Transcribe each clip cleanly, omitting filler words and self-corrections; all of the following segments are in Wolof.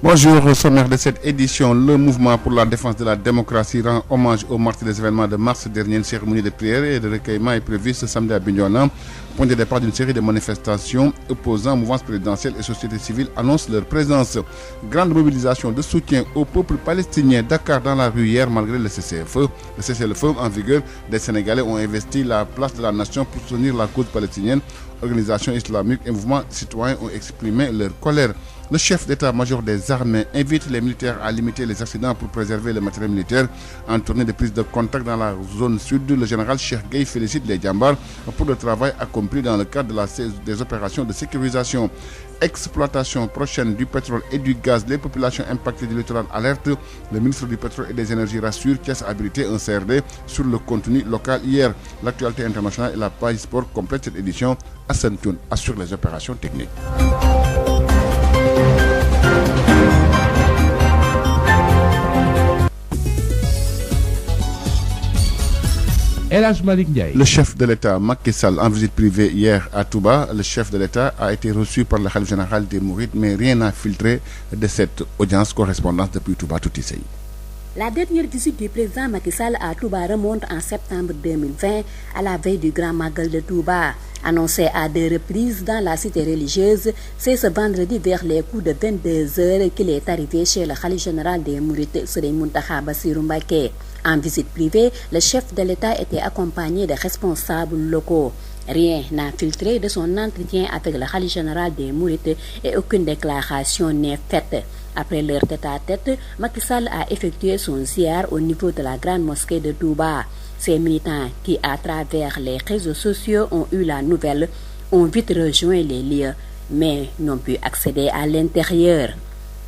Bonjour, au sommaire de cette édition, le mouvement pour la défense de la démocratie rend hommage aux martyrs des événements de mars dernier. Une cérémonie de prière et de recueillement est prévue ce samedi à Bignona. Point de départ d'une série de manifestations opposant mouvance présidentielle et société civile annonce leur présence. Grande mobilisation de soutien au peuple palestinien. Dakar dans la rue hier malgré le cessez-le-feu. Le cessez-le-feu en vigueur, des Sénégalais ont investi la place de la nation pour soutenir la cause palestinienne. Organisations islamiques et mouvements citoyens ont exprimé leur colère. Le chef d'état-major des armées invite les militaires à limiter les accidents pour préserver le matériel militaire. En tournée de prise de contact dans la zone sud, le général Cheikh Gueye félicite les Djambars pour le travail accompli dans le cadre des opérations de sécurisation. Exploitation prochaine du pétrole et du gaz, les populations impactées du littoral alertent. Le ministre du pétrole et des énergies rassure Thiès a habilité un CRD sur le contenu local hier. L'actualité internationale et la page sport complète cette édition. Hassan Thioune assure les opérations techniques. Le chef de l'État, Macky Sall, en visite privée hier à Touba, le chef de l'État a été reçu par le khalife général des Mourides, mais rien n'a filtré de cette audience. Correspondance depuis Touba, Touti Sey. La dernière visite du président Macky Sall à Touba remonte en septembre 2020, à la veille du Grand Magal de Touba. Annoncé à 2 reprises dans la cité religieuse, c'est ce vendredi vers les coups de 22h qu'il est arrivé chez le khalife général des Mourides, Serigne Mountakha Bassirou Mbacké. En visite privée, le chef de l'État était accompagné de responsables locaux. Rien n'a filtré de son entretien avec le khalife général des Mourides et aucune déclaration n'est faite. Après leur tête-à-tête, Macky Sall a effectué son ziar au niveau de la grande mosquée de Touba. Ces militants qui, à travers les réseaux sociaux, ont eu la nouvelle, ont vite rejoint les lieux, mais n'ont pu accéder à l'intérieur.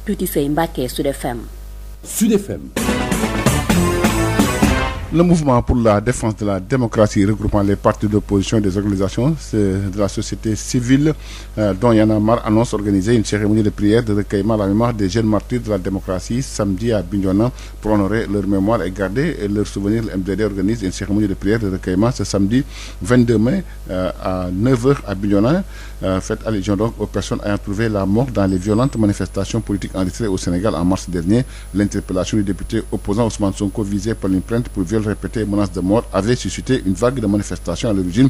Touti Sey Mbacké, Sud FM. Sud FM. Le mouvement pour la défense de la démocratie regroupant les partis d'opposition et des organisations de la société civile dont Y en a marre annonce organiser une cérémonie de prière de recueillement à la mémoire des jeunes martyrs de la démocratie samedi à Bignona pour honorer leur mémoire et garder leur souvenir. Le MDD organise une cérémonie de prière de recueillement ce samedi 22 mai à 9h à Bignona. Faites allusion donc aux personnes ayant trouvé la mort dans les violentes manifestations politiques enregistrées au Sénégal en mars dernier. L'interpellation du député opposant Ousmane Sonko visé par une plainte pour viol répété et menace de mort avait suscité une vague de manifestations à l'origine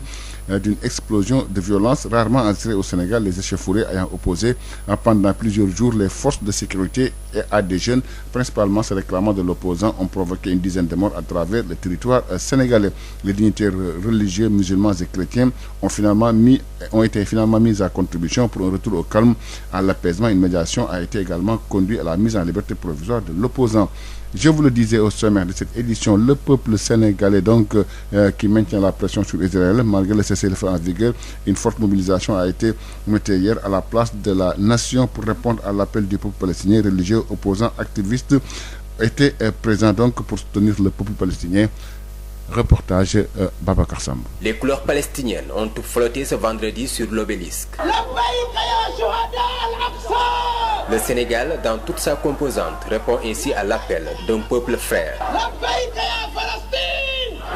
d'une explosion de violence rarement enregistrée au Sénégal, les échauffourées ayant opposé pendant plusieurs jours les forces de sécurité et à des jeunes, principalement se réclamant de l'opposant, ont provoqué une dizaine de morts à travers le territoire sénégalais. Les dignitaires religieux, musulmans et chrétiens ont été finalement mis à contribution pour un retour au calme, à l'apaisement. Une médiation a été également conduite à la mise en liberté provisoire de l'opposant. Je vous le disais au sommaire de cette édition, le peuple sénégalais donc qui maintient la pression sur Israël malgré le cessez-le-feu en vigueur. Une forte mobilisation a été montée hier à la place de la nation pour répondre à l'appel du peuple palestinien. Religieux, opposants, activistes étaient présents donc pour soutenir le peuple palestinien. Reportage Babacar Samb. Les couleurs palestiniennes ont flotté ce vendredi sur l'obélisque. Le Sénégal, dans toute sa composante, répond ainsi à l'appel d'un peuple frère.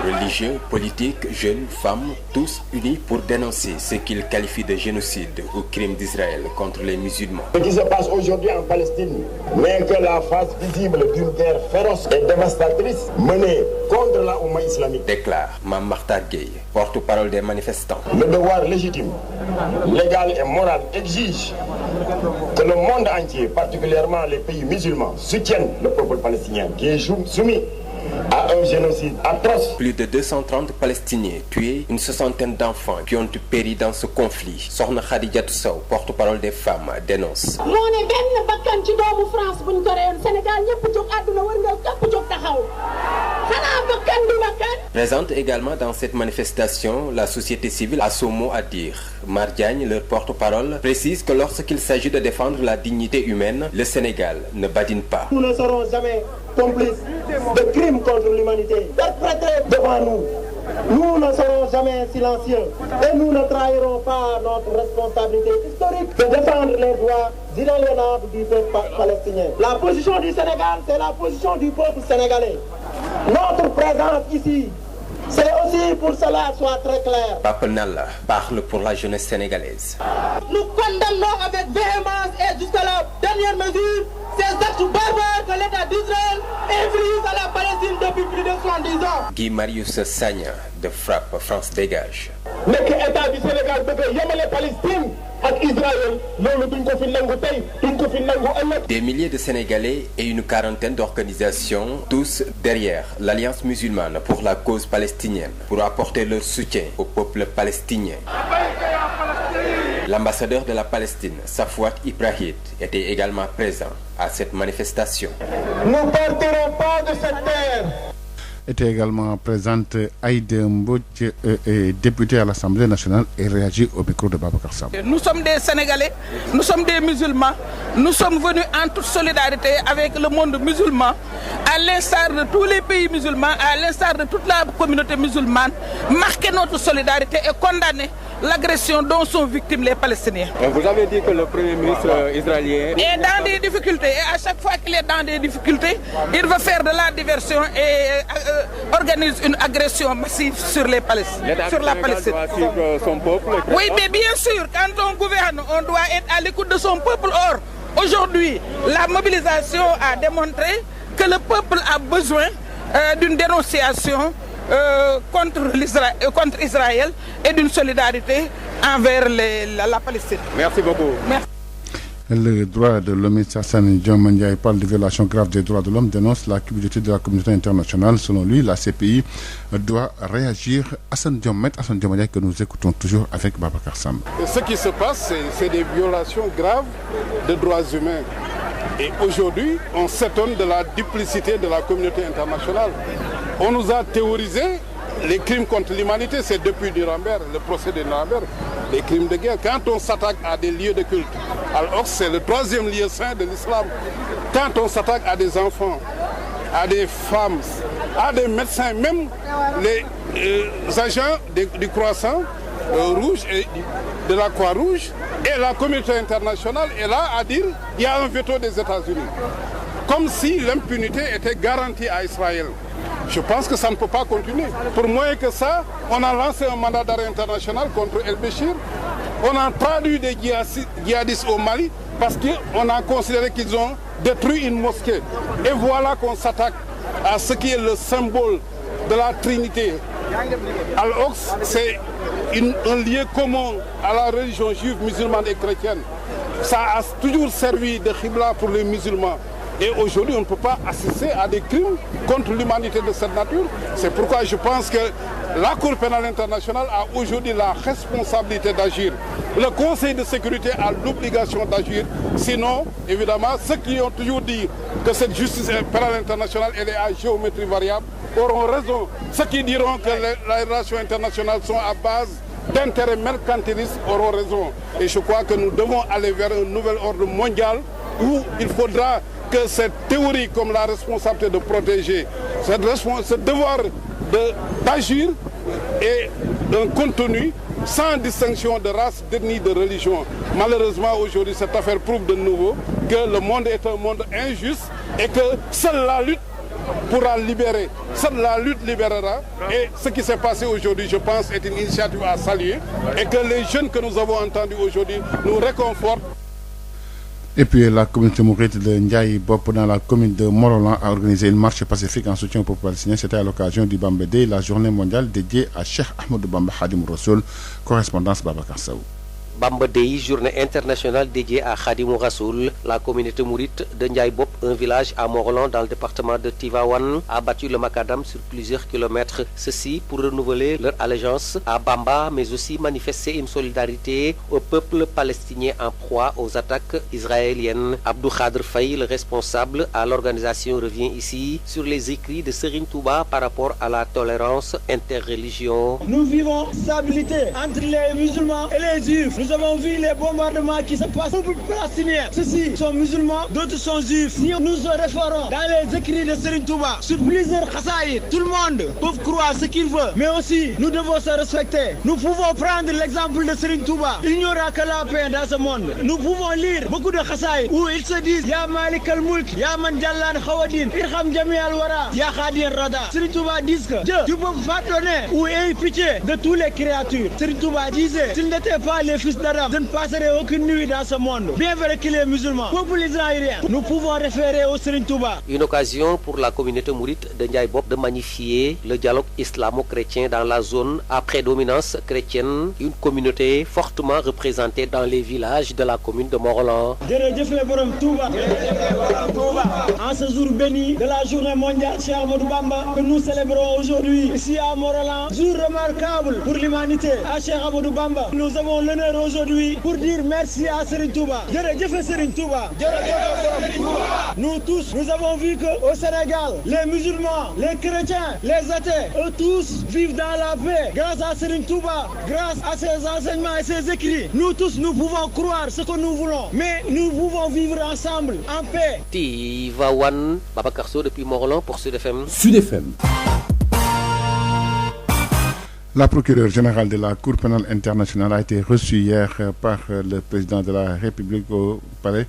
Religieux, politiques, jeunes, femmes, tous unis pour dénoncer ce qu'ils qualifient de génocide ou crime d'Israël contre les musulmans. Ce qui se passe aujourd'hui en Palestine n'est que la face visible d'une guerre féroce et dévastatrice menée contre la Oumma islamique. Déclare Mame Makhtar Gueye, porte-parole des manifestants. Le devoir légitime, légal et moral exige que le monde entier, particulièrement les pays musulmans, soutiennent le peuple palestinien qui est soumis à un génocide atroce. Plus de 230 Palestiniens tués, une soixantaine d'enfants qui ont péri dans ce conflit. Sokhna Khadijatou Sow, porte-parole des femmes, dénonce. Présente également dans cette manifestation, la société civile a son mot à dire. Mar Diagne, leur porte-parole, précise que lorsqu'il s'agit de défendre la dignité humaine, le Sénégal ne badine pas. Nous ne serons jamais complices de crimes contre l'humanité perpétrés devant nous. Nous ne serons jamais silencieux et nous ne trahirons pas notre responsabilité historique de défendre les droits inaliénables du peuple palestinien. La position du Sénégal, c'est la position du peuple sénégalais. Notre présence ici, c'est aussi pour cela soit très clair. Pape Nalla parle pour la jeunesse sénégalaise. Nous condamnons avec véhémence et jusqu'à la dernière mesure ces 70 ans. Guy Marius Sagna de Frappe France Dégage. nekk état du Sénégal bëgg a yemale Palestine ak Israël loolu duñ ko fi nangu tey duñ ko fi nangu ëllëg. Des milliers de Sénégalais et une quarantaine d'organisations, tous derrière l'Alliance musulmane pour la cause palestinienne, pour apporter leur soutien au peuple palestinien. L'ambassadeur de la Palestine, Safwat Ibrahim, était également présent à cette manifestation. Nous ne partirons pas de cette terre. Était également présente Aïda Mbodj, députée à l'Assemblée nationale, et réagit au micro de Babacar Sam. Nous sommes des Sénégalais, nous sommes des musulmans, nous sommes venus en toute solidarité avec le monde musulman, à l'instar de tous les pays musulmans, à l'instar de toute la communauté musulmane, marquer notre solidarité et condamner l'agression dont sont victimes les Palestiniens. Vous avez dit que le Premier ministre israélien est dans des difficultés, et à chaque fois qu'il est dans des difficultés, il veut faire de la diversion et organise une agression massive sur les Palestiniens, sur la Palestine. Doit suivre son peuple. Oui, mais bien sûr, quand on gouverne, on doit être à l'écoute de son peuple. Or, aujourd'hui, la mobilisation a démontré que le peuple a besoin d'une dénonciation contre Israël et d'une solidarité envers la Palestine. Merci beaucoup. Merci. Le droit de l'homme, Assane Dioma Ndiaye, parle de violation grave des droits de l'homme, dénonce la cupidité de la communauté internationale. Selon lui, la CPI doit réagir. Assane Dioma Ndiaye que nous écoutons toujours avec Babacar Sam. Ce qui se passe, c'est des violations graves de droits humains. Et aujourd'hui, on s'étonne de la duplicité de la communauté internationale. On nous a théorisé les crimes contre l'humanité, c'est depuis Nuremberg, le procès de Nuremberg, les crimes de guerre. Quand on s'attaque à des lieux de culte, alors c'est le troisième lieu saint de l'islam. Quand on s'attaque à des enfants, à des femmes, à des médecins, même les agents du Croissant Rouge et de la Croix-Rouge, et la communauté internationale est là à dire qu'il y a un veto des États-Unis. Comme si l'impunité était garantie à Israël. Je pense que ça ne peut pas continuer. Pour moins que ça, on a lancé un mandat d'arrêt international contre El-Béchir. On a traduit des djihadistes au Mali parce qu'on a considéré qu'ils ont détruit une mosquée. Et voilà qu'on s'attaque à ce qui est le symbole de la Trinité. Al-Aqsa, c'est un lieu commun à la religion juive, musulmane et chrétienne. Ça a toujours servi de khibla pour les musulmans. Et aujourd'hui, on ne peut pas assister à des crimes contre l'humanité de cette nature. C'est pourquoi je pense que la Cour pénale internationale a aujourd'hui la responsabilité d'agir. Le Conseil de sécurité a l'obligation d'agir. Sinon, évidemment, ceux qui ont toujours dit que cette justice pénale internationale elle est à géométrie variable auront raison. Ceux qui diront que les relations internationales sont à base d'intérêts mercantilistes auront raison. Et je crois que nous devons aller vers un nouvel ordre mondial où il faudra que cette théorie comme la responsabilité de protéger, ce devoir d'agir est un contenu sans distinction de race, d'ethnie, de religion. Malheureusement, aujourd'hui, cette affaire prouve de nouveau que le monde est un monde injuste et que seule la lutte pourra libérer. Seule la lutte libérera. Et ce qui s'est passé aujourd'hui, je pense, est une initiative à saluer et que les jeunes que nous avons entendus aujourd'hui nous réconfortent. Et puis la communauté mouride de Ndiaye Bop dans la commune de Morolan a organisé une marche pacifique en soutien au peuple palestinien. C'était à l'occasion du Bamba Day, la journée mondiale dédiée à Cheikh Ahmadou Bamba Khadim Rassoul. Correspondance Babacar Sow. Bamba Day, journée internationale dédiée à Khadim Rassoul. La communauté mouride de Ndiaye Bop, un village à Morolan dans le département de Tivaouane, a battu le macadam sur plusieurs kilomètres. Ceci pour renouveler leur allégeance à Bamba, mais aussi manifester une solidarité au peuple palestinien en proie aux attaques israéliennes. Abdou Khadr Faye, le responsable à l'organisation, revient ici sur les écrits de Serigne Touba par rapport à la tolérance interreligion. Nous vivons stabilité entre les musulmans et les juifs. Nous avons vu les bombardements qui se passent au peuple palestinien. Ceux-ci sont musulmans, d'autres sont juifs. Si nous nous référons dans les écrits de Serigne Touba sur plusieurs khasaïd, tout le monde peut croire ce qu'il veut. Mais aussi, nous devons se respecter. Nous pouvons prendre l'exemple de Serigne Touba. Il n'y aura que la paix dans ce monde. Nous pouvons lire beaucoup de khasaïd où ils se disent Ya Malik al-Mulk, Ya Man Jallan Khawadin, Irham Jami al-Wara, Ya Khadir Rada. Serigne Touba dit que Dieu, tu peux pardonner ou ayez pitié de toutes les créatures. Serigne Touba disait, s'ils n'étaient pas les fils fils d'Adam, je ne passerai aucune nuit dans ce monde. Bien vrai qu'il est musulman, peuple israélien, nous pouvons référer au Serigne Touba. Une occasion pour la communauté mouride de Ndiaye Bop de magnifier le dialogue islamo-chrétien dans la zone à prédominance chrétienne, une communauté fortement représentée dans les villages de la commune de Morolan. En ce jour béni de la journée mondiale Cheikh Ahmadou Bamba que nous célébrons aujourd'hui ici à Morolan, jour remarquable pour l'humanité à Cheikh Ahmadou Bamba. Nous avons l'honneur aujourd'hui pour dire merci à Serigne Touba. Nous tous, nous avons vu qu'au Sénégal, les musulmans, les chrétiens, les athées, eux tous vivent dans la paix grâce à Serigne Touba, grâce à ses enseignements et ses écrits. Nous tous, nous pouvons croire ce que nous voulons, mais nous pouvons vivre ensemble en paix. Tivaouane, Babacar Sow depuis Morolan pour Sud FM. Sud FM. La procureure générale de la Cour pénale internationale a été reçue hier par le président de la République au Palais,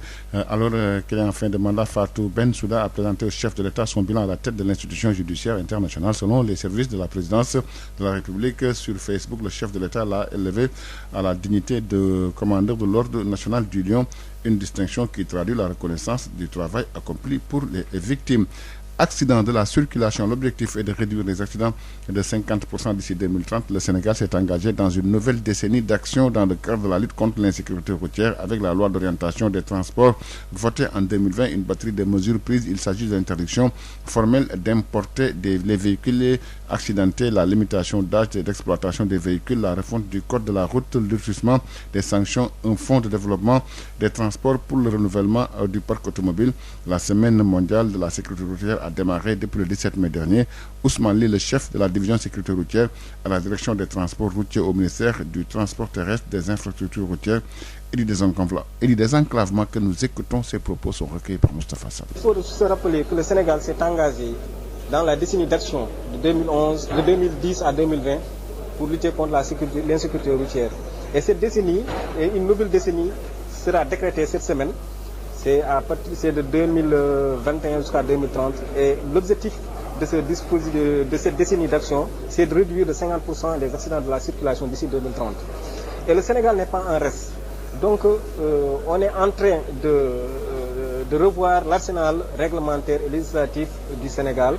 alors qu'elle est en fin de mandat. Fatou Bensouda a présenté au chef de l'État son bilan à la tête de l'institution judiciaire internationale. Selon les services de la présidence de la République, sur Facebook, le chef de l'État l'a élevé à la dignité de commandeur de l'Ordre national du Lion, une distinction qui traduit la reconnaissance du travail accompli pour les victimes. Accident de la circulation. L'objectif est de réduire les accidents de 50% d'ici 2030. Le Sénégal s'est engagé dans une nouvelle décennie d'action dans le cadre de la lutte contre l'insécurité routière avec la loi d'orientation des transports votée en 2020. Une batterie de mesures prises. Il s'agit de l'interdiction formelle d'importer les véhicules accidentés, la limitation d'âge d'exploitation des véhicules, la refonte du code de la route, le durcissement des sanctions, un fonds de développement des transports pour le renouvellement du parc automobile. La semaine mondiale de la sécurité routière a démarré depuis le 17 mai dernier. Ousmane Ly, le chef de la division sécurité routière à la direction des transports routiers au ministère du transport terrestre, des infrastructures routières et du désenclavement que nous écoutons. Ces propos sont recueillis par Moustapha Sall. Il faut se rappeler que le Sénégal s'est engagé dans la décennie d'action de 2010 à 2020 pour lutter contre l'insécurité routière. Et cette décennie, une nouvelle décennie, sera décrétée cette semaine. C'est de 2021 jusqu'à 2030 et l'objectif de cette décennie d'action, c'est de réduire de 50% les accidents de la circulation d'ici 2030. Et le Sénégal n'est pas en reste. Donc on est en train de revoir l'arsenal réglementaire et législatif du Sénégal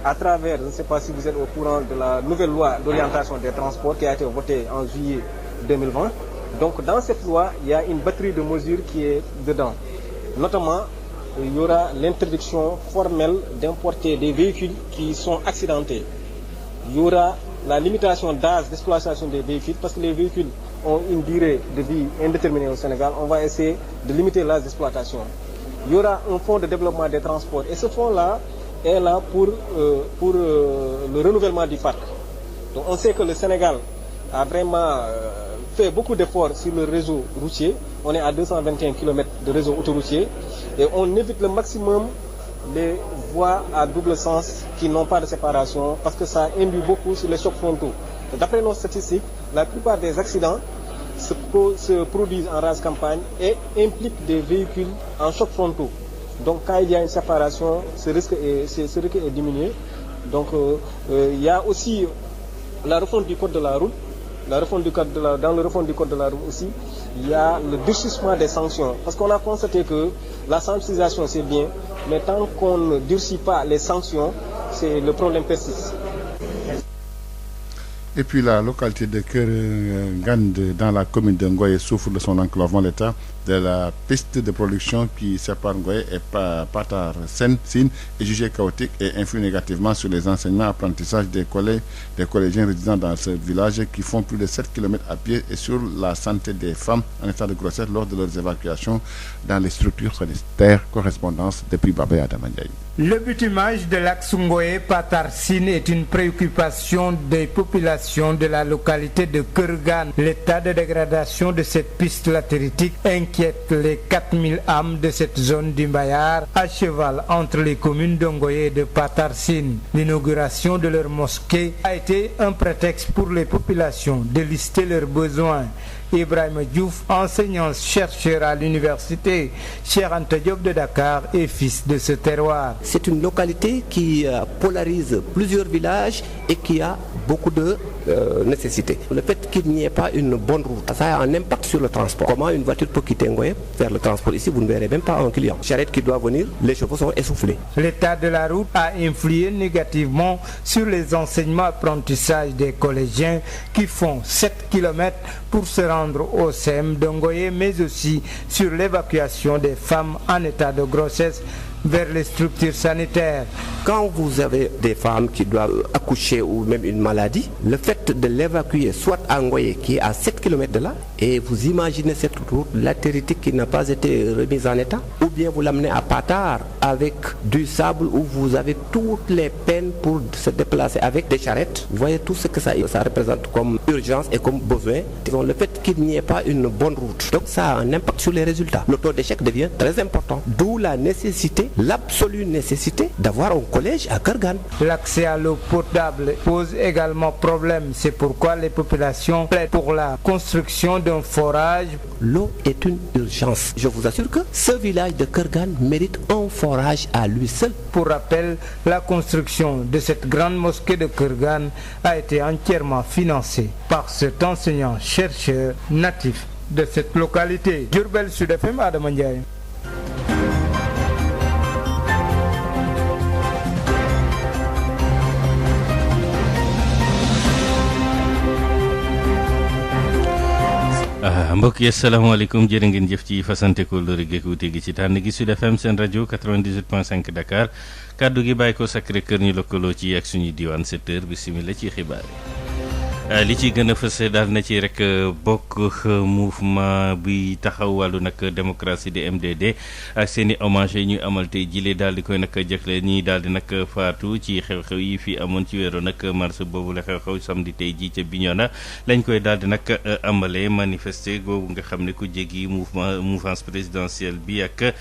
à travers, je ne sais pas si vous êtes au courant de la nouvelle loi d'orientation des transports qui a été votée en juillet 2020. Donc dans cette loi, il y a une batterie de mesures qui est dedans. Notamment, il y aura l'interdiction formelle d'importer des véhicules qui sont accidentés. Il y aura la limitation d'âge d'exploitation des véhicules parce que les véhicules ont une durée de vie indéterminée au Sénégal. On va essayer de limiter l'âge d'exploitation. Il y aura un fonds de développement des transports et ce fonds-là est là pour le renouvellement du parc. Donc on sait que le Sénégal a vraiment fait beaucoup d'efforts sur le réseau routier. On est à 221 km de réseau autoroutier et on évite le maximum les voies à double sens qui n'ont pas de séparation parce que ça induit beaucoup sur les chocs frontaux. D'après nos statistiques, la plupart des accidents se produisent en rase campagne et impliquent des véhicules en chocs frontaux. Donc quand il y a une séparation, ce risque est diminué. Donc il y a aussi la refonte du code de la route. Dans le refonte du code de la route aussi, il y a le durcissement des sanctions. Parce qu'on a constaté que la sensibilisation c'est bien, mais tant qu'on ne durcit pas les sanctions, le problème persiste. Et puis la localité de Kergande dans la commune de Ngoye souffre de son enclavement. L'état de la piste de production qui sépare Ngoye et Patar Sine est jugé chaotique et influe négativement sur les enseignements et apprentissages des collégiens résidant dans ce village qui font plus de 7 km à pied et sur la santé des femmes en état de grossesse lors de leurs évacuations dans les structures sanitaires. Correspondance depuis Babé Adamandiaï. Le bitumage de l'axe Ngoye-Patar Sine est une préoccupation des populations de la localité de Kergane. L'état de dégradation de cette piste latéritique inquiète les 4000 âmes de cette zone du Mbayar, à cheval entre les communes de Ngoye et de Patar Sine. L'inauguration de leur mosquée a été un prétexte pour les populations de lister leurs besoins. Ibrahim Diouf, enseignant-chercheur à l'université Cheikh Anta Diop de Dakar et fils de ce terroir. C'est une localité qui polarise plusieurs villages et qui a beaucoup de nécessités. Le fait qu'il n'y ait pas une bonne route, ça a un impact sur le transport. Comment une voiture peut quitter Ngoye, faire le transport ici, vous ne verrez même pas un client. Charrette qui doit venir, les chevaux sont essoufflés. L'état de la route a influé négativement sur les enseignements apprentissages des collégiens qui font 7 km pour se rendre au CEM de Ngoye, mais aussi sur l'évacuation des femmes en état de grossesse vers les structures sanitaires. Quand vous avez des femmes qui doivent accoucher ou même une maladie, le fait de l'évacuer soit à Ngoye qui est à 7 km de là, et vous imaginez cette route latéritique qui n'a pas été remise en état, ou bien vous l'amenez à Patar avec du sable où vous avez toutes les peines pour se déplacer avec des charrettes. Vous voyez tout ce que ça représente comme urgence et comme besoin. Disons, le fait qu'il n'y ait pas une bonne route, donc ça a un impact sur les résultats. Le taux d'échec devient très important. D'où la nécessité, l'absolue nécessité d'avoir un collège à Kergane. L'accès à l'eau potable pose également problème. C'est pourquoi les populations plaident pour la construction d'un forage. L'eau est une urgence. Je vous assure que ce village de Kergane mérite un forage à lui seul. Pour rappel, la construction de cette grande mosquée de Kergane a été entièrement financée par cet enseignant-chercheur natif de cette localité. Diourbel Sud FM, Adama Ndiaye. mbokk yi asalaamaaleykum jërë ngeen jëf ci fasante ko lëre géekuute gi ci tànn gi Sud FM seen rajo 98.5 Dakar kaddu gi bàyyi ko Sacré-Cœur ñu lëkkaloo ci ak suñuy diwaan 7h bismillah ci xibaar yi. li ci gën a fës daal na ci rek bokk mouvement bi taxaw wàllu nag démocratie di MDD ak seen i hommage yi ñuy amal tey jile daal di koy nag jëkle ñii daal di nag faatu ci xew-xew yi fi amoon ci weeru nag mars boobu la xew-xew samedi tey ji ca Bignona lañ koy daal di nag amalee manifester googu nga xam ne ku jéggi mouvance présidentielle bi ak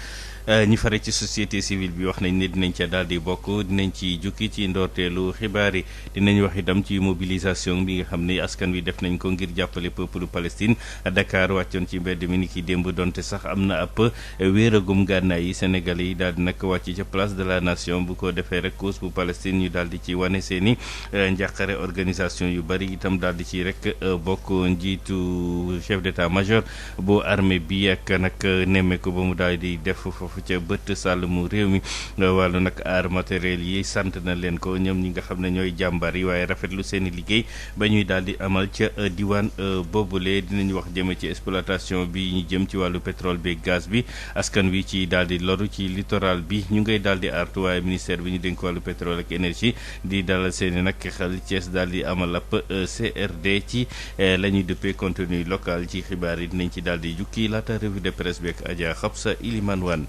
ñi fare ci société civile bi wax nañ ne dinañ ca daal di bokk dinañ ci jukki ci ndorteelu xibaar yi dinañ wax itam ci mobilisation bi nga xam ne askan wi def nañ ko ngir jàppale peuple Palestine. Dakar wàccoon ci mbedd mi ni ki démb donte sax am na ab wéeragum gànnaay yi Sénégalais yi daal di nag wàcc ca place de la nation bu ko defee rek cause bu Palestine ñu daal di ci wane seen i njàqare organisation yu bari itam daal di ci rek bokk njiitu chef d'état-major bu armée bi ak nag nemmeeku ba mu daal di def foofu ca bët sàllamu réew mi wàllu nag aar matériel yi sant na leen ko ñoom ñi nga xam ne ñooy jàmbar yi waaye rafetlu seen i liggéey ba ñuy daal di amal ca diwaan boobule dinañ wax jëme ci exploitation bi ñu jëm ci wàllu pétrole bi gaz bi askan wi ci daal di loru ci littoral bi ñu ngay daal di artu waaye ministère bi ñu dénk wàllu pétrole ak énergie di dalal seen i nag xel Thiès daal di amal ab CRD ci la ñuy dëppee contenu local ci xibaar yi dinañ ci daal di jukki laata revue de presse bi ak Adja Xabsa Iliman Wan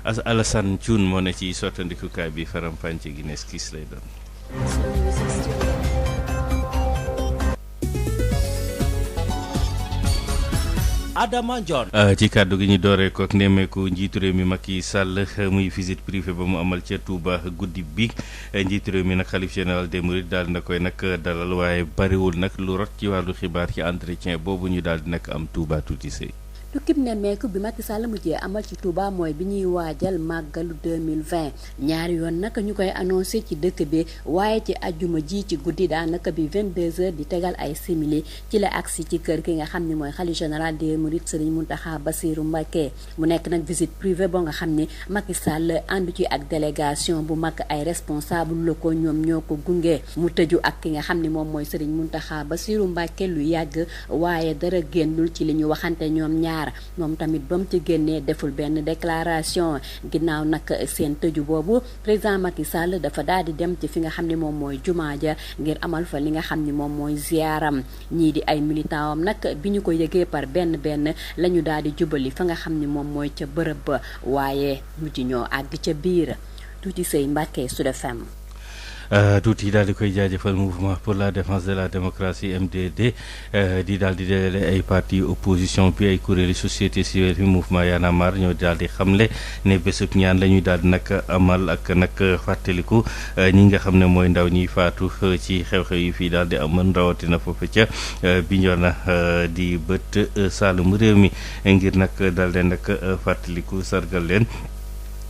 Alassane Thioune moo ne ci sottandikukaay bi faram-fàcce gi nees kiis lay doon. Adama Ndione. ci kàddu gi ñu dooree ko ak nemmeeku njiitu réew mi Macky Sall muy visite privée ba mu amal ca Touba guddi bi njiitu réew mi nag xalif général des Mourides daal na koy nag dalal waaye bariwul nag lu rot ci wàllu xibaar ci entretien boobu ñu daal di nag am Touba tuuti sëy. tukkib nemmeeku bi Macky Sall mujjee amal ci Touba mooy bi ñuy waajal màggalu 2020 ñaari yoon nag ñu koy annoncé ci dëkk bi waaye ci ajjuma ji ci guddi daanaka bi 22h di tegal ay simili ci la agsi ci kër ki nga xam ne mooy xalifa général des Mourides Serigne Mountakha Bassirou Mbacké mu nekk nag visite privée boo nga xam ne Macky Sall àndu ci ak délégation bu mag ay responsable locaux ñoom ñoo ko gunge mu tëju ak ki nga xam ne moom mooy Serigne Mountakha Bassirou Mbacké lu yàgg waaye dara génnul ci li ñu waxante ñoom ñaar moom tamit ba mu ci génnee deful benn déclaration ginnaaw nag seen tëju boobu président Macky Sall dafa daal di dem ci fi nga xam ne moom mooy jumaa ja ngir amal fa li nga xam ne moom mooy ziaram ñii di ay militant am nag bi ñu ko yëgee par benn la ñu daal di jubali fa nga xam ne moom mooy ca bërëb ba waaye mujj ñoo àgg ca biir tuuti say Mbàkke Sud FM. tuuti daal di koy jaajëfal mouvement pour la défense de la démocratie MDD di daal di dajale ay parti opposition bi ay kuréeli société civile bi mouvement Y'en a marre ñoo daal di xamle ne bésub ñaan la ñuy daal di nag amal ak nag fàttaliku ñi nga xam ne mooy ndaw ñiy faatu ci xew-xew yi fii daal di amal rawatina foofu ca Bignona di bët Saalum réew mi ngir nag daal di nag fàttaliku sargal leen.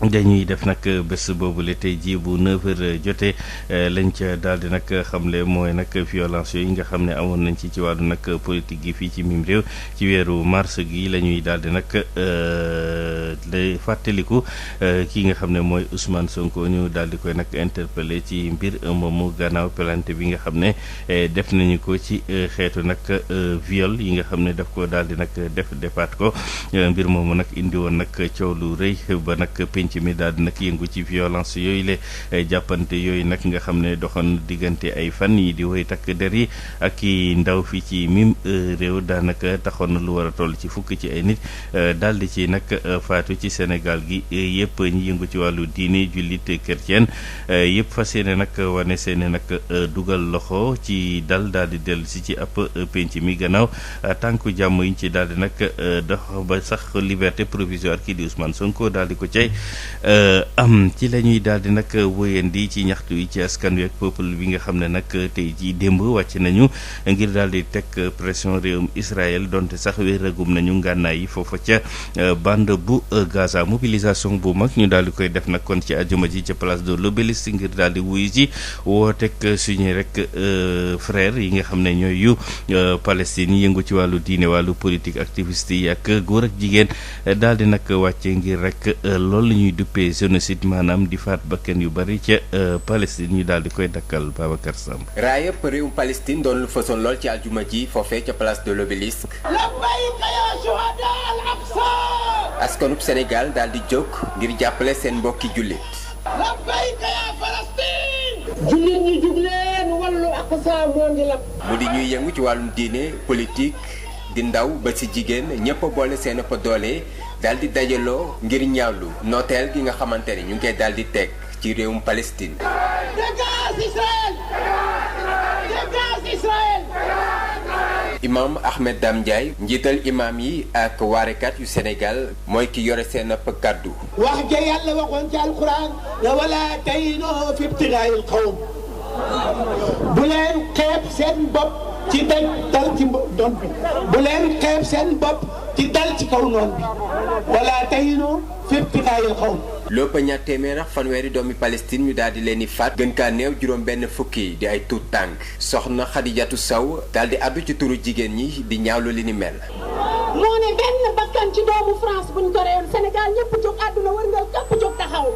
dañuy def nag bés boobule tey jii bu 9h jotee lañ ca daal di nag xamle mooy nag violence yooyu nga xam ne amoon nañ ci wàllu nag politique gi fii ci mim réew ci weeru mars gi la ñuy daal di nag lay fàttaliku ki nga xam ne mooy Ousmane Sonko ñu daal di koy nag interpellé ci mbir moomu gannaaw plainte bi nga xam ne def nañu ko ci xeetu nag viol yi nga xam ne daf ko daal di nag defaat ko mbir moomu nag indi woon nag coow lu rëy ba nag penc mi daal di nag yëngu ci violence yooyu le jàppante yooyu nag nga xam ne doxoon diggante ay fan yi di woy takk der yi ak i ndaw fii ci mim réew daanaka taxoon na lu war a toll ci fukk ci ay nit daal di ci nag faatu ci Sénégal gi yëpp ñi yëngu ci wàllu diine jullit chrétien yëpp fas yéene nag wane seeni nag dugal loxo ci daal di dellu si ci ab penc mi gannaaw tànku jàmm yiñ ci daal di nag dox ba sax liberté provisoire kii di Ousmane Sonko daal di ko cay am ci la ñuy daal di nag wëyandi ci ñaxtu yi ci askan wi ak peuple bi nga xam ne nag tey jii démb wàcc nañu ngir daal di teg pression réewum Israël donte sax wéeragum nañu ngànnaay yi foofa ca bande bu Gaza mobilisation bu mag ñu daal di koy def nag kon ci àjjuma ji ca place de l'Obélisque ngir daal di wuyu ji wooteeg suñu rek frère yi nga xam ne ñooy yu Palestine yi yëngu ci wàllu diine wàllu politique activiste yi ak góor ak jigéen daal di nag wàcce ngir rek loolu la ñuy duppee génocide maanaam di faat bakkan yu bari ca Palestine ñu daal di koy dakkal Babacar Samb. raayëpp réewum Palestine doon lu fasoon lool ci aljuma ji foofee ca place de l'Obélisque. labbayka ya shuhada al-Aqsa. askanub Sénégal daal di jóg ngir jàppale seen mbokki jullit. labbayka ya Palestine. jullit ñi jug leen wàllu Aqsa moo ngi la. mu di ñuy yëngu ci wàllum diine politique di ndaw ba ci jigéen ñëpp a boole seen ëpp doole. daal di dajaloo ngir ñaawlu nooteel gi nga xamante ni ñu ngi koy daal di teg ci réewum Palestine. Dégage Israël! Dégage Israël! Imam Ahmed Dame Ndiaye njiital imam yi ak waarekat yu Sénégal mooy ki yore seen ëpp kàddu. wax ja yàlla waxoon ci alquran ne wala tahinuu fi ibtigaa'il qawm bu leen xeeb seen bopp ci dal ci doon bi bu leen xeeb seen bopp ci dal ci kaw noon bi wala tahinu fi ibtigaa'il qawm. lépp ñaar téeméer ak fanweeri doomi Palestine ñu daal di leen di faat gën kaa néew juróom benn fukki di ay tuut tànk soxna Xadijatu Saw daal di àddu ci turu jigéen ñi di ñaawlu li ni mel. moo ne benn bakkan ci doomu France buñ ko reyoon Sénégal ñëpp jóg àdduna war nga képp jóg taxaw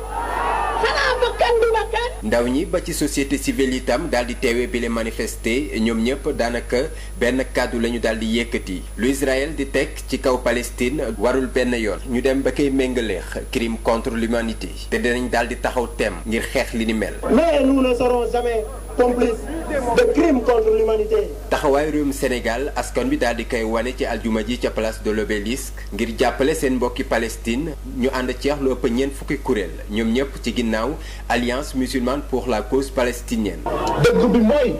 xanaa bakkan du bakkan. ndaw ñi ba ci société civile itam daal di teewee bi le manifester ñoom ñëpp daanaka benn kàddu la ñu daal di yëkkati lu Israël di teg ci kaw Palestine warul benn yoon ñu dem ba koy méngaleex crime contre l'humanité te dinañ daal di taxaw tem ngir xeex li ni mel. mais nous ne serons jamais complices de crimes contre l'humanité. taxawaay réewum Sénégal askan bi daal di koy wane ci aljuma ji ca place de l'Obélisque ngir jàppale seen mbokki Palestine ñu ànd ceex lu ëpp ñeent fukki kuréel ñoom ñëpp ci ginnaaw alliance musulmane pour la cause palestinienne. dëgg bi mooy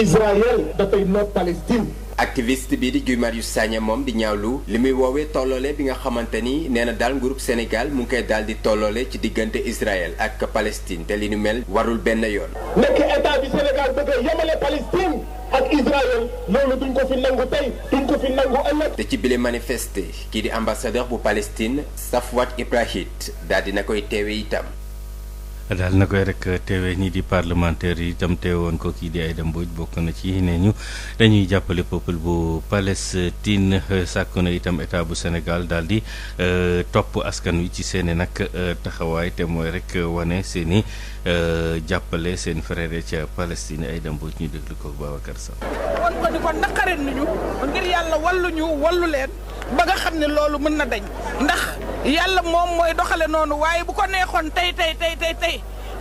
Israël dafay noot Palestine. activiste bii di Guy Marius Sagna moom di ñaawlu li muy woowee tolloole bi nga xamante ni nee na daal nguurub Sénégal mu ngi koy daal di tolloole ci diggante Israël ak Palestine te li nu mel warul benn yoon. nekk état du Sénégal bëgg a yemale Palestine ak Israël loolu duñ ko fi nangu tey duñ ko fi nangu ëllëg. te ci bile manifester kii di ambassadeur bu Palestine Safwat Ibrahim daal dina koy teewe itam. daal na koy rek teewee ñi di parlementaire yi itam teewoon ko kii di Aïda Mbodj bokk na ci nee ñu dañuy jàppale peuple bu Palestine sàkku na itam état bu Sénégal daal di topp askan wi ci seeni nag taxawaay te mooy rek wane seeni jàppale seen frère ca Palestine Aïda Mbodj ñu déglu ko Babacar Sow. kon ko ni ko naqarit nañu ngir yàlla wallu leen ba nga xam ne loolu mën na dañ ndax yàlla moom mooy doxale noonu waaye bu ko neexoon tey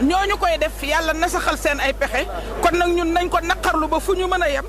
ñooñu koy def yàlla nasaxal seen ay pexe kon nag ñun nañ ko naqarlu ba fu ñu mën a yem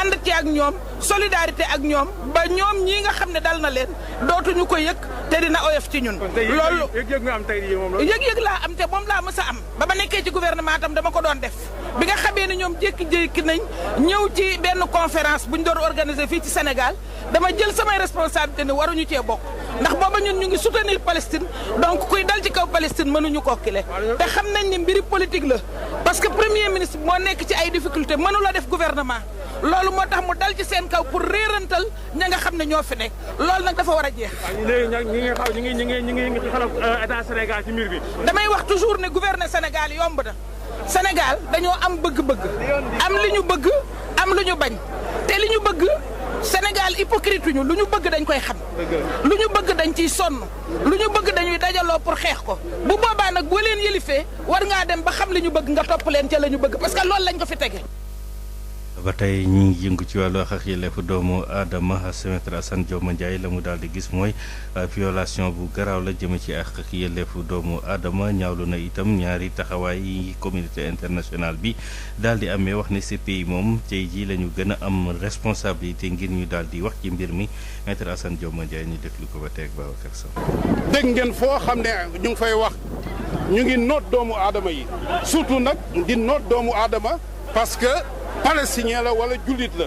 ànd ci ak ñoom solidarité ak ñoom ba ñoom ñii nga xam ne dal na leen dootuñu ko yëg te dina oyof ci ñun. loolu yëg-yëg laa am te moom laa mës a am ba ma nekkee ci gouvernement tam dama ko doon def bi nga xamee ne ñoom jékki-jékki nañ ñëw ci benn conférence bu ñu doon organiser fii ci Sénégal dama jël samay responsabilité ne waruñu cee bokk ndax booba ñun ñu ngi soutenir Palestine donc kuy dal ci kaw Palestine mënuñu koo kile te xam nañ ni mbiri politique la parce que premier ministre moo nekk ci ay difficulté mënu la def gouvernement loolu moo tax mu dal ci seen kaw pour réerantal ña nga xam ne ñoo fi nekk loolu nag dafa war a jeex. léegi nag ñi ngi xalaf état Sénégal ci mbir bi. damay wax toujours ne gouverner Sénégal yomb na Sénégal dañoo am bëgg-bëgg am li ñu bëgg am lu ñu bañ te li ñu bëgg Sénégal hypocrite ñu lu ñu bëgg dañ koy xam lu ñu bëgg dañ ciy sonn lu ñu bëgg dañuy dajaloo pour xeex ko bu boobaa nag boo leen yëlifee war ngaa dem ba xam li ñu bëgg nga topp leen ca la ñu bëgg parce que loolu lañ ko fi tege. ba tey ñi ngi yëngu ci wàllu ak yelleefu doomu aadama Maître Assane Dioma Ndiaye la mu daal di gis mooy violation bu garaaw la jëme ci ak yelleefu doomu aadama ñaawlu na itam ñaari taxawaay yi communauté internationale bi daal di amee wax ne CPI moom tey jii la ñu gën a am responsabilité ngir ñu daal di wax ci mbir mi Maître Assane Dioma Ndiaye ñu déglu ko ba tey ak Babacar Sow. dégg ngeen foo xam ne ñu ngi fay wax ñu ngi noot doomu aadama yi surtout nag di noot doomu aadama parce que palestinien la wala jullit la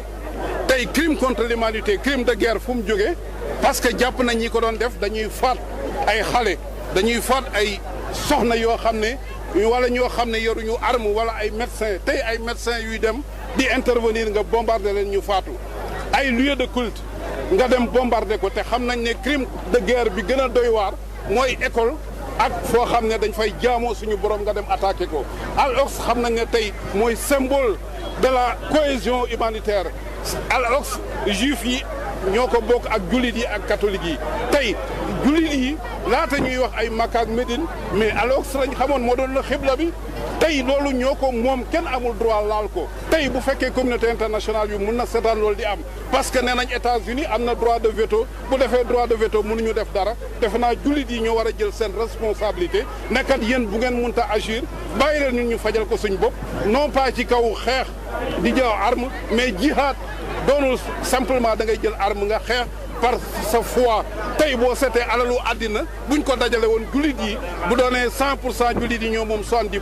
tey crime contre l'humanité crime de guerre fu mu jógee parce que jàpp nañ ñi ko doon def dañuy faat ay xale dañuy faat ay soxna yoo xam ne wala ñoo xam ne yoruñu arme wala ay médecin tey ay médecin yuy dem di intervenir nga bombarder leen ñu faatu ay lieu de culte nga dem bombarder ko te xam nañ ne crime de guerre bi gën a doy waar mooy école ak foo xam ne dañ fay jaamoo suñu borom nga dem attaqué ko Al-Aqsa xam nañ ne tey mooy symbole de la cohésion humanitaire Al-Aqsa juif yi ñoo ko bokk ak jullit yi ak catholique yi tey jullit yi laata ñuy wax ay Makka ak Médine mais Al-Aqsa lañ xamoon moo doon la xibla bi tey loolu ñoo ko moom kenn amul droit laal ko tey bu fekkee communauté internationale yu mun na seetaan loolu di am parce que nee nañ États-Unis am na droit de veto bu defee droit de veto mënuñu def dara defe naa jullit yi ñoo war a jël seen responsabilité nekkat yéen bu ngeen mënta agir bàyyi leen ñun ñu fajal ko suñ bopp non pas ci kaw xeex di jël arme mais jihad doonul simplement da ngay jël arme nga xeex par sa foi tey boo seetee alalu àddina buñ ko dajale woon jullit yi bu doonee 100% jullit yi ñoo moom 70%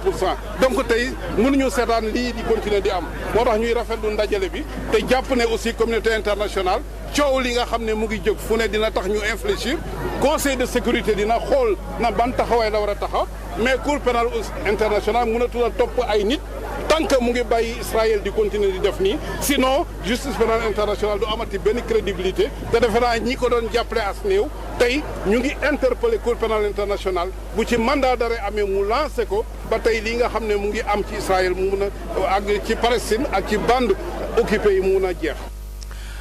donc tey mënuñu seetaan lii di continuer di am moo tax ñuy rafetlu ndajale bi te jàpp ne aussi communauté internationale coow li nga xam ne mu ngi jóg fu ne dina tax ñu infléchir conseil de sécurité dina xool na ban taxawaay la war a taxaw mais cour pénale internationale mënatul a topp ay nit tant que mu ngi bàyyi Israël di continuer di def nii sinon justice pénale internationale du amati benn crédibilité te defe naa ñi ko doon jàppale as néew tey ñu ngi interpellé cour pénale internationale bu ci mandat d'arrêt amee mu lancé ko ba tey lii nga xam ne mu ngi am ci Israël mu mun a ak ci Palestine ak ci bande occupée yi mu mun a jeex.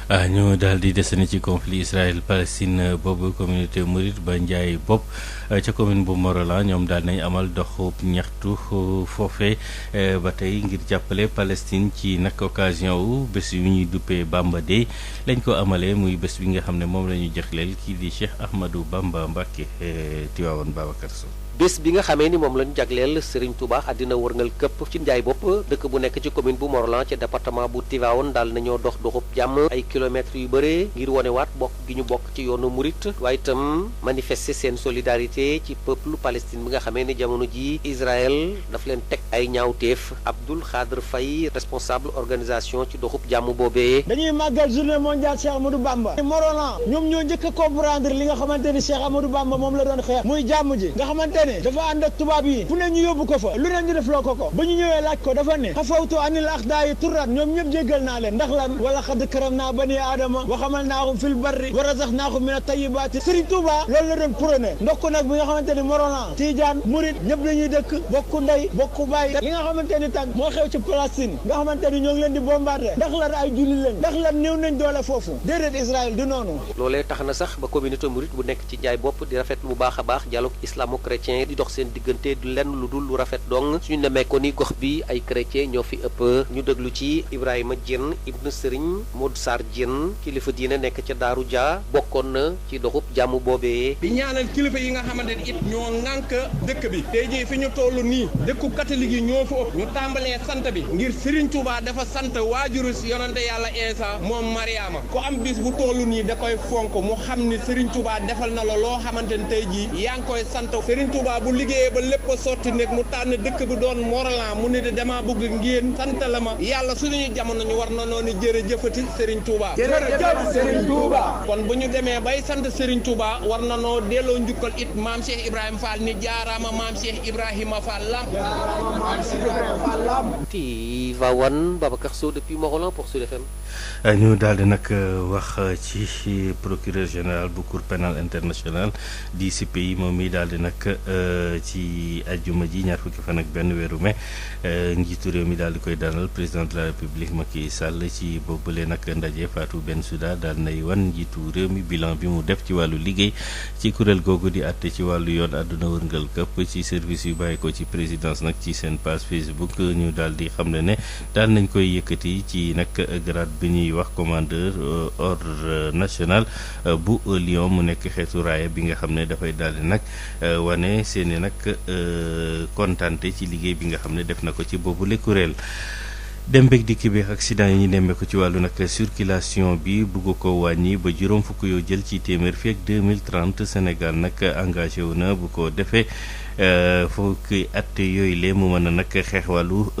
ñu daal di desandi ci conflit Israël Palestine boobu communauté mouride ba Ndiaye bopp ca commune bu Morolan ñoom daal nañ amal doxub ñaxtu foofee ba tey ngir jàppale Palestine ci nag occasion wu bés yu ñuy duppee Bamba Day lañ ko amalee muy bés bi nga xam ne moom la ñu jagleel kii di Cheikh Ahmadou Bamba Mbacké Tivaouane Babacar Sow. bés bi nga xamee ni moom lañu jagleel Serigne Touba àddina wërngal këpp ci Ndiaye bopp dëkk bu nekk ci commune bu Morolan ci département bu Tivaouane daal nañoo doxub jàmm ay kilomètres yu bëree ngir wonewaat bokk gi ñu bokk ci yoonu murit waaye itam manifester seen solidarité ci peuple Palestine bi nga xamee ni jamono ji Israël daf leen teg ay ñaawteef Abdoul Khadr Faye responsable organisation ci doxub jàmm boobee. dañuy màggal journée mondiale Cheikh Amadou Bamba Morolan ñoom ñoo njëkk a comprendre li nga xamante ni Cheikh Amadou Bamba moom la doon xeex muy jàmm ji nga xamante dafa ànd ak tubaab yi fu ne ñu yóbbu ko fa lu ne ñu def loo ko ba ñu ñëwee laaj ko dafa ne xafawtu anil axdaa yi turrat ñoom ñëpp jéggal naa leen ndax lan wala xad karam naa bani aadama wa xamal naahum fil barri wa razaxnaahum min at-tayyibaati Serigne Touba loolu la doon prôné ndox ko nag bi nga xamante ni Morolan Tidiane Mouride ñëpp dañuy dëkk bokku ndey bokku baay li nga xamante ni tag moo xew ci Palestine nga xamante ni ñoo ngi leen di bombardé ndax lan ay julli leen ndax lan néew nañ doole foofu déedéet Israël du noonu loolee tax na sax ba communauté mouride bu nekk ci Ndiaye bopp di rafet bu baax a baax dialogue islamo-chrétien di dox seen diggante du lenn lu dul lu rafet dong suñu nemee ko ni gox bi ay chrétien ñoo fi ëpp ñu déglu ci Ibrahima Diène ibn Serigne Modou Sarr Diène kilifa diine nekk ca Daaru Dia bokkoon na ci doxub jàmm boobee di ñaanal kilifa yi nga xamante ni it ñoo ŋànk dëkk bi tey jii fi ñu toll nii dëkku catholique yi ñoo fi ëpp ñu tàmbalee sant bi ngir Serigne Touba dafa sant waajuru si yonante yàlla Insa moom Mariama ku am bis bu toll nii da koy fonk mu xam ni Serigne Touba defal na la loo xamante ni tey jii yaa ngi koy sant Serigne Touba bu liggéeyee ba lépp a sotti nekk mu tànn dëkk bi doon Morolan mu ne de dama bëgg ngeen sant la ma yàlla suñu jamono ñu war na noonu jërëjëfati Serigne Touba. jërëjëf Serigne Touba. kon bu ñu demee bay sant Serigne Touba war na noo delloo njukkal it maam Cheikh Ibrahima Fall ni jaaraama maam Cheikh Ibrahima Fall Lamp. Tivaouane, Babacar Sow depuis Morolan pour Sud FM. ñu daal di nag wax ci procureur général bu cour pénal international di CPI moom mi daal di nag ci ajjuma ji ñaar fukki fan ak benn weeru mai njiitu réew mi daal di koy dalal président de la république Macky Sall ci boobule nag ndaje Fatou Bensouda daal nay wan njiitu réew mi bilan bi mu def ci wàllu liggéey ci kuréel googu di àtte ci wàllu yoon àdduna wërngal këpp ci service yu bàyyi ko ci présidence nag ci seen page Facebook ñu daal di xam ne daal nañ koy yëkkati ci nag grade bi ñuy wax commandeur ordre national bu Lyon mu nekk xeetu raaya bi nga xam ne dafay daal di nag wane seeni nag kontante ci liggéey bi nga xam ne def na ko ci boobule kuréel. dem beeg dikk bi accident yi ñu demee ko ci wàllu nag circulation bi bugg ko wàññi ba juróom fukk yoo jël ci téeméer fii ak 2030 Sénégal nag engagé wu na bu ko defee fukki at yooyu lee mu mën a nag xeex wàllu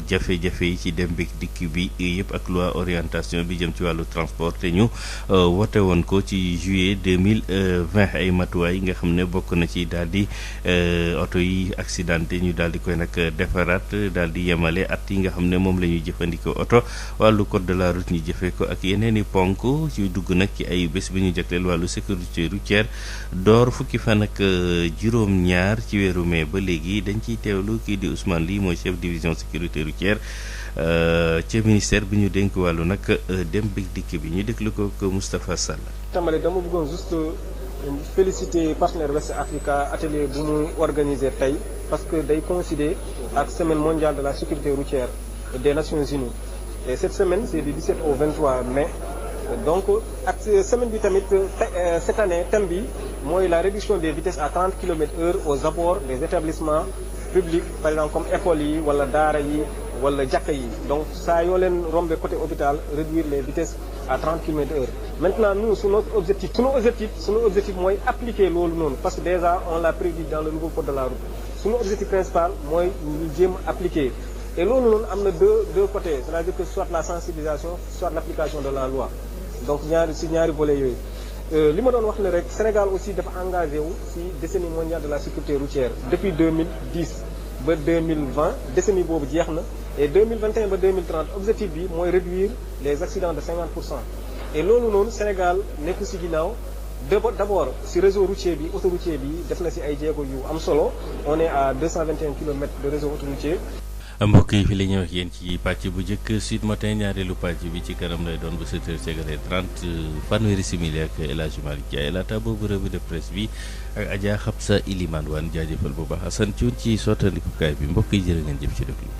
jafe-jafe yi ci dem beeg dikk bi yëpp ak loi orientation bi jëm ci wàllu transport te ñu wote woon ko ci juillet 2020 ay matuwaay yi nga xam ne bokk na ci daal di oto yi accidenté ñu daal di koy nag defaraat daal di yemale at yi nga xam ne moom la ñuy jëfandikoo oto wàllu code de la route ñu jëfee ko ak yeneen i ponk ci dugg nag ci ay bés bi ñu jagleel wàllu sécurité routière door fukki fan ak juróom-ñaar ci weeru mai ba léegi dañ ciy teewlu kii di Ousmane Ly mooy chef division sécurité routière ci ministère bi ñu dénk wàllu nag dem bi dikk bi ñu déglu ko Moustapha Sall. tàmbali dama bëggoon juste féliciter partenaire West Africa atelier bu mu organisé tey parce que day coïncider ak semaine mondiale de la sécurité routière des Nations Unies et cette semaine c'est du 17 au 23 mai donc ak semaine bi tamit cette année thème bi mooy la réduction des vitesses à 30 km/h aux abords des établissements publics par exemple comme écoles yi wala daara yi wala jàkka yi donc saa yoo leen rombe côté hôpital réduire les vitesses à 30 km/h maintenant nous sunu objectif mooy appliquer loolu noonu parce que déjà on l'a prévu dans le nouveau code de la route sunu objectif principal mooy ñu jéem appliquer et loolu noonu am na deux côtés c'est-à-dire que soit la sensibilisation soit l'application de la loi donc ñaari volets yooyu li ma doon wax ne rek Sénégal aussi dafa engagé wu ci décennie mondiale de la sécurité routière depuis 2010 ba 2020 décennie boobu jeex na et 2021 ba 2030 objectif bi mooy réduire les accidents de 50% et loolu noonu Sénégal nekku ci ginnaaw d'abord ci réseau routier bi autoroutier bi def na ci ay jéego yu am solo on est à 221 kilomètres de réseau autoroutier. mbokk yi fi la ñëw ak yéen ci pàcc bu njëkk Sud Matin ñaareelu pàcc bi ci kanam lay doon ba 7h30 fanweeri simili ak El Hadj Malick Ndiaye laata boobu revue de presse bi ak Adja Xabsa Ilimane waan jaajëfal bu baax Assane Thioune ci sottandikukaay bi mbokk yi jërë ngeen jëf ci déglu.